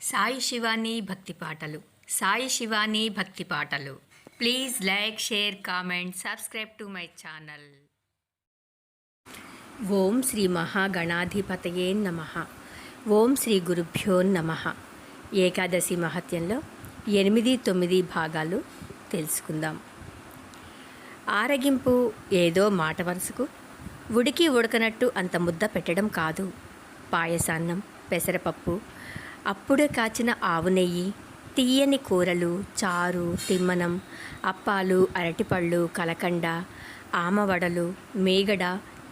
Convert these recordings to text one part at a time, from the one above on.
సాయి శివాని భక్తి పాటలు. సాయి శివాని భక్తి పాటలు. Please like, share, comment, subscribe to my channel. ఓం శ్రీ మహాగణాధిపతయే నమః. ఓం శ్రీ గురుభ్యో నమః. ఏకాదశి మహత్యంలో 8-9 భాగాలు తెలుసుకుందాం. ఆరగింపు ఏదో మాట వరుసకు ఉడికి ఉడకనట్టు అంత ముద్ద పెట్టడం కాదు. పాయసాన్నం, పెసరపప్పు, అప్పుడే కాచిన ఆవు నెయ్యి, తీయని కూరలు, చారు, తిమ్మనం, అప్పాలు, అరటిపళ్ళు, కలకండ, ఆమవడలు, మేగడ,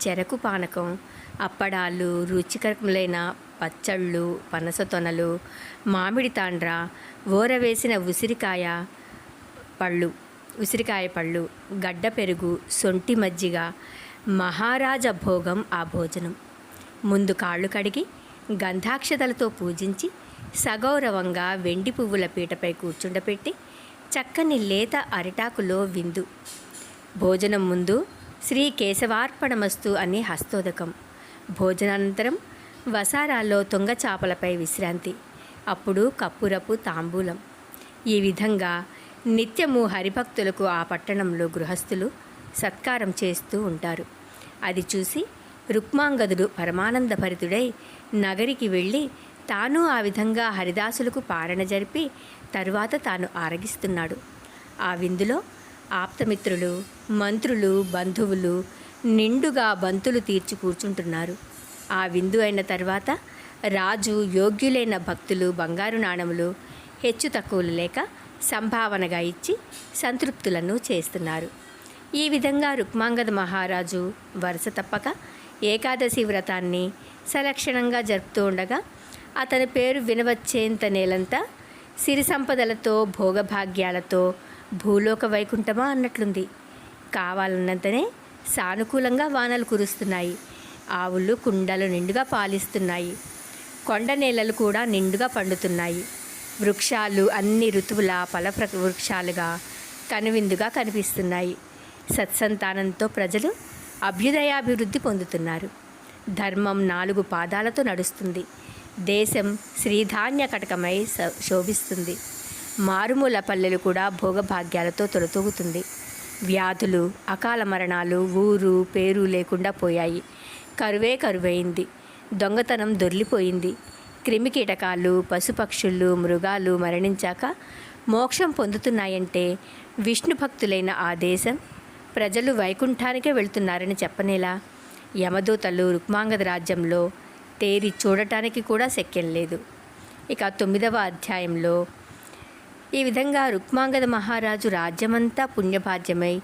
చెరకు పానకం, అప్పడాలు, రుచికరములైన పచ్చళ్ళు, పనస తొనలు, మామిడి తాండ్ర, ఊరవేసిన ఉసిరికాయ పళ్ళు, గడ్డ పెరుగు, సొంటి మజ్జిగ, మహారాజ భోగం ఆ భోజనం. ముందు కాళ్ళు కడిగి గంధాక్షతలతో పూజించి సగౌరవంగా వెండి పువ్వుల పీటపై కూర్చుండపెట్టి చక్కని లేత అరిటాకులో విందు. భోజనం ముందు శ్రీ కేశవార్పణమస్తు అని హస్తోదకం. భోజనానంతరం వసారాల్లో తుంగచాపలపై విశ్రాంతి. అప్పుడు కప్పురపు తాంబూలం. ఈ విధంగా నిత్యము హరిభక్తులకు ఆ పట్టణంలో గృహస్థులు సత్కారం చేస్తూ ఉంటారు. అది చూసి రుక్మాంగదుడు పరమానందభరితుడై నగరికి వెళ్ళి తాను ఆ విధంగా హరిదాసులకు పారణ జరిపి తరువాత తాను ఆరగిస్తున్నాడు. ఆ విందులో ఆప్తమిత్రులు, మంత్రులు, బంధువులు నిండుగా బంతులు తీర్చి కూర్చుంటున్నారు. ఆ విందు అయిన తర్వాత రాజు యోగ్యులైన భక్తులు బంగారు నాణములు హెచ్చు తక్కువలు లేక సంభావనగా ఇచ్చి సంతృప్తులను చేస్తున్నారు. ఈ విధంగా రుక్మాంగద మహారాజు వరుస తప్పక ఏకాదశి వ్రతాన్ని సలక్షణంగా జరుపుతూ ఉండగా అతని పేరు వినవచ్చేంత నేలంతా సిరి సంపదలతో, భోగభాగ్యాలతో భూలోక వైకుంఠమా అన్నట్లుంది. కావాలన్నంతనే సానుకూలంగా వానలు కురుస్తున్నాయి. ఆవులు కుండలు నిండుగా పాలిస్తున్నాయి. కొండ నేలలు కూడా నిండుగా పండుతున్నాయి. వృక్షాలు అన్ని ఋతువుల వృక్షాలుగా కనువిందుగా కనిపిస్తున్నాయి. సత్సంతానంతో ప్రజలు అభ్యుదయాభివృద్ధి పొందుతున్నారు. ధర్మం 4 పాదాలతో నడుస్తుంది. దేశం శ్రీధాన్య కటకమై శోభిస్తుంది. మారుమూల పల్లెలు కూడా భోగభాగ్యాలతో తొలతూగుతుంది. వ్యాధులు, అకాల మరణాలు ఊరు పేరు లేకుండా పోయాయి. కరువైంది. దొంగతనం దొర్లిపోయింది. క్రిమికీటకాలు, పశుపక్షులు, మృగాలు మరణించాక మోక్షం పొందుతున్నాయంటే విష్ణు భక్తులైన ఆ దేశం ప్రజలు వైకుంఠానికే వెళ్తున్నారని చెప్పనేలా? యమదూతలు రుక్మాంగద రాజ్యంలో తేరి చూడటానికి కూడా శక్యం లేదు. ఇక 9వ అధ్యాయంలో ఈ విధంగా రుక్మాంగద మహారాజు రాజ్యమంతా పుణ్యభాజ్యమై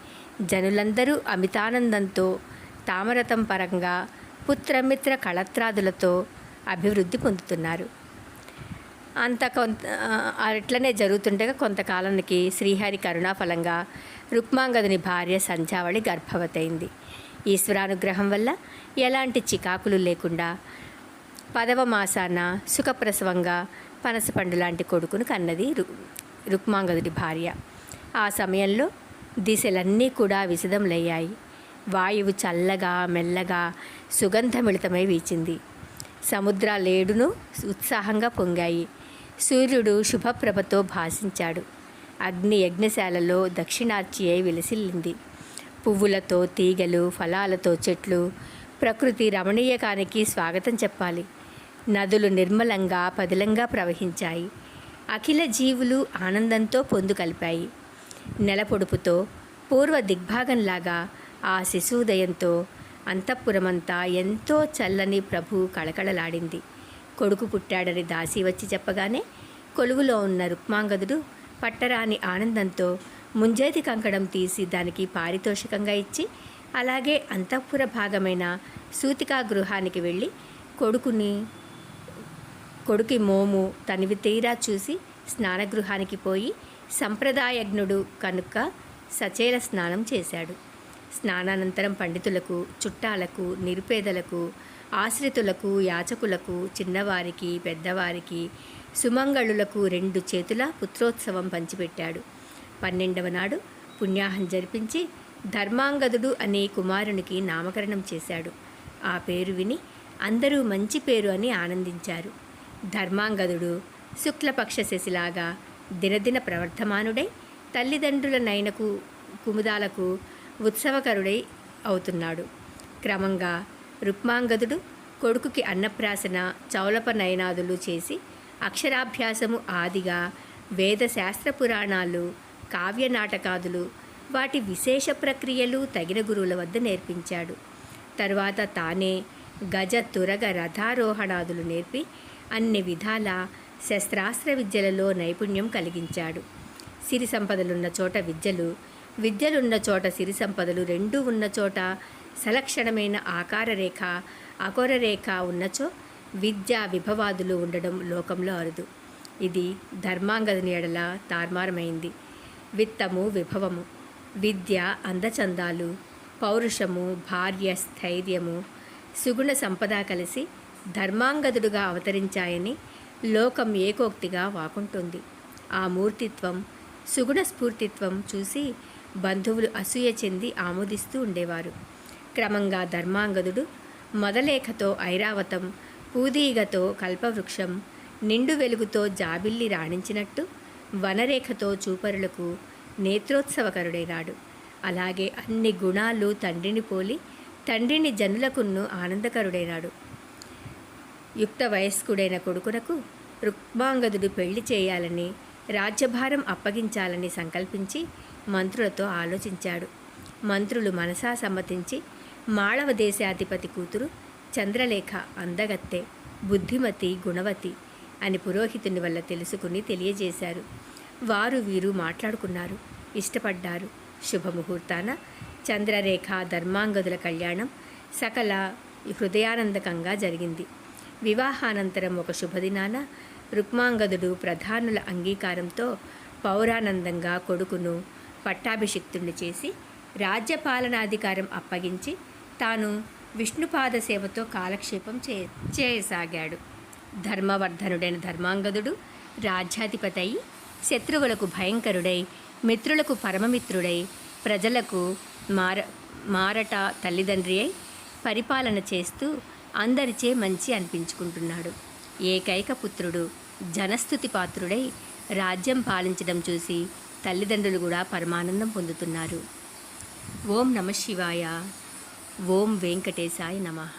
జనులందరూ అమితానందంతో తామరతం పరంగా పుత్రమిత్ర కళత్రాదులతో అభివృద్ధి పొందుతున్నారు. అట్లనే జరుగుతుండగా కొంతకాలానికి శ్రీహరి కరుణాఫలంగా రుక్మాంగదుని భార్య సంధ్యావళి గర్భవతైంది. ఈశ్వరానుగ్రహం వల్ల ఎలాంటి చికాకులు లేకుండా 10వ మాసాన సుఖప్రసవంగా పనసపండు లాంటి కొడుకును కన్నది రుక్మాంగదుడి భార్య. ఆ సమయంలో దిశలన్నీ కూడా విశదంలయ్యాయి. వాయువు చల్లగా మెల్లగా సుగంధమిళితమై వీచింది. సముద్రాలేడును ఉత్సాహంగా పొంగాయి. సూర్యుడు శుభప్రభతో భాసించాడు. అగ్ని యజ్ఞశాలలో దక్షిణార్చి అయి విలసిల్లింది. పువ్వులతో తీగలు, ఫలాలతో చెట్లు, ప్రకృతి రమణీయకానికి స్వాగతం చెప్పాలి. నదులు నిర్మలంగా పదిలంగా ప్రవహించాయి. అఖిల జీవులు ఆనందంతో పొందు కలిపాయి. నెలపొడుపుతో పూర్వ దిగ్భాగంలాగా ఆ శిశుదయంతో అంతఃపురమంతా ఎంతో చల్లని ప్రభు కళకళలాడింది. కొడుకు పుట్టాడని దాసి వచ్చి చెప్పగానే కొలువులో ఉన్న రుక్మాంగదుడు పట్టరాని ఆనందంతో ముంజేతి కంకణం తీసి దానికి పారితోషికంగా ఇచ్చి అలాగే అంతఃపుర భాగమైన సూతికా గృహానికి వెళ్ళి కొడుకి మోము తనివి తీరా చూసి స్నానగృహానికి పోయి సంప్రదాయజ్ఞుడు కనుక సచేల స్నానం చేశాడు. స్నానానంతరం పండితులకు, చుట్టాలకు, నిరుపేదలకు, ఆశ్రితులకు, యాచకులకు, చిన్నవారికి, పెద్దవారికి, సుమంగళులకు 2 చేతుల పుత్రోత్సవం పంచిపెట్టాడు. 12వ నాడు పుణ్యాహం జరిపించి ధర్మాంగదుడు అనే కుమారునికి నామకరణం చేశాడు. ఆ పేరు విని అందరూ మంచి పేరు అని ఆనందించారు. ధర్మాంగదుడు శుక్లపక్ష శశిలాగా దినదిన ప్రవర్ధమానుడై తల్లిదండ్రుల నయనకు కుముదాలకు ఉత్సవకరుడై అవుతున్నాడు. క్రమంగా రుక్మాంగదుడు కొడుకుకి అన్నప్రాసన చౌలప నయనాదులు చేసి అక్షరాభ్యాసము ఆదిగా వేదశాస్త్ర పురాణాలు కావ్య నాటకాదులు వాటి విశేష ప్రక్రియలు తగిన గురువుల వద్ద నేర్పించాడు. తరువాత తానే గజ తురగ రథారోహణాదులు నేర్పి అన్ని విధాల శస్త్రాస్త్ర విద్యలలో నైపుణ్యం కలిగించాడు. సిరి సంపదలున్న చోట విద్యలున్న చోట సిరి సంపదలు రెండూ ఉన్న చోట సలక్షణమైన ఆకారరేఖ అకోరరేఖ ఉన్నచో విద్యా విభవాదులు ఉండడం లోకంలో అరుదు. ఇది ధర్మాంగదుని ఎడల తార్మారమైంది. విత్తము విభవము, విద్య అందచందాలు, పౌరుషము, భార్య స్థైర్యము, సుగుణ సంపద కలిసి ధర్మాంగదుడుగా అవతరించాయని లోకం ఏకోక్తిగా వాకుంటుంది. ఆ మూర్తిత్వం సుగుణ స్ఫూర్తిత్వం చూసి బంధువులు అసూయ చెంది ఆమోదిస్తూ ఉండేవారు. క్రమంగా ధర్మాంగదుడు మొదలేఖతో ఐరావతం, పూదీగతో కల్పవృక్షం, నిండు వెలుగుతో జాబిల్లి రాణించినట్టు వనరేఖతో చూపరులకు నేత్రోత్సవకరుడైనాడు. అలాగే అన్ని గుణాలు తండ్రిని పోలి తండ్రిని జనులకును ఆనందకరుడైనాడు. యుక్త వయస్కుడైన కొడుకునకు రుక్మాంగదుడు పెళ్లి చేయాలని రాజ్యభారం అప్పగించాలని సంకల్పించి మంత్రులతో ఆలోచించాడు. మంత్రులు మనసా సమ్మతించి మాళవ దేశాధిపతి కూతురు చంద్రలేఖ అందగత్తె, బుద్ధిమతి, గుణవతి అని పురోహితుని వల్ల తెలుసుకుని తెలియజేశారు. వారు వీరు మాట్లాడుకున్నారు, ఇష్టపడ్డారు. శుభముహూర్తాన చంద్రరేఖ ధర్మాంగదుల కళ్యాణం సకల హృదయానందకంగా జరిగింది. వివాహానంతరం ఒక శుభదినాన రుక్మాంగదుడు ప్రధానుల అంగీకారంతో పౌరానందంగా కొడుకును పట్టాభిషిక్తుణ్ణి చేసి రాజ్యపాలనాధికారం అప్పగించి తాను విష్ణుపాద సేవతో కాలక్షేపం చేయసాగాడు. ధర్మవర్ధనుడైన ధర్మాంగదుడు రాజ్యాధిపతి అయి శత్రువులకు భయంకరుడై మిత్రులకు పరమమిత్రుడై ప్రజలకు మారట తల్లిదండ్రి అయి పరిపాలన చేస్తూ అందరిచే మంచి అనిపించుకుంటున్నాడు. ఏకైక పుత్రుడు జనస్తుతి పాత్రుడై రాజ్యం పాలించడం చూసి తల్లిదండ్రులు కూడా పరమానందం పొందుతున్నారు. ఓం నమ శివాయ. ఓం వెంకటేశాయ నమః.